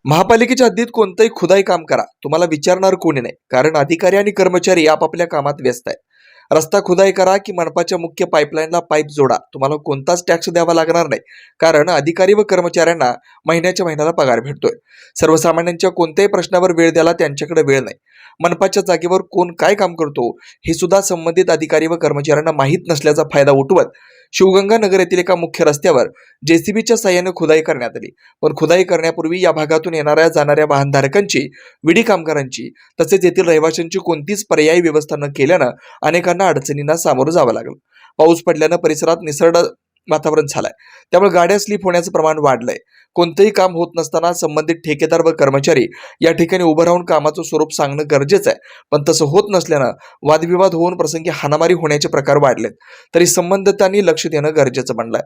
महापालिकेच्या हद्दीत कोणतंही खुदाई काम करा, तुम्हाला विचारणार कोणी नाही. कारण अधिकारी आणि कर्मचारी आपापल्या कामात व्यस्त आहेत. रस्ता खुदाई करा की मनपाच्या मुख्य पाईपलाईनला पाईप जोडा, तुम्हाला कोणताच टॅक्स द्यावा लागणार नाही. कारण अधिकारी व कर्मचाऱ्यांना महिन्याच्या महिन्याला पगार भेटतोय. सर्वसामान्यांच्या कोणत्याही प्रश्नावर वेळ द्यायला त्यांच्याकडे वेळ नाही. मनपाच्या जागेवर कोण काय काम करतो हे सुद्धा संबंधित अधिकारी व कर्मचाऱ्यांना माहीत नसल्याचा फायदा उठवत शिवगंगा नगर येथील एका मुख्य रस्त्यावर जेसीबीच्या साह्याने खुदाई करण्यात आली. पण खुदाई करण्यापूर्वी या भागातून येणाऱ्या जाणाऱ्या वाहनधारकांची, विडी कामगारांची तसेच येथील रहिवाशांची कोणतीच पर्यायी व्यवस्था न केल्यानं अनेकांना अडचणींना सामोरं जावं लागलं. पाऊस पडल्यानं परिसरात निसरड वातावरण झालंय, त्यामुळे गाड्या स्लिप होण्याचं प्रमाण वाढलंय. कोणतंही काम होत नसताना संबंधित ठेकेदार व कर्मचारी या ठिकाणी उभं राहून कामाचं स्वरूप सांगणं गरजेचं आहे. पण तसं होत नसल्यानं वादविवाद होऊन प्रसंगी हाणामारी होण्याचे प्रकार वाढलेत. तरी संबंधितांनी लक्ष देणं गरजेचं बनलंय.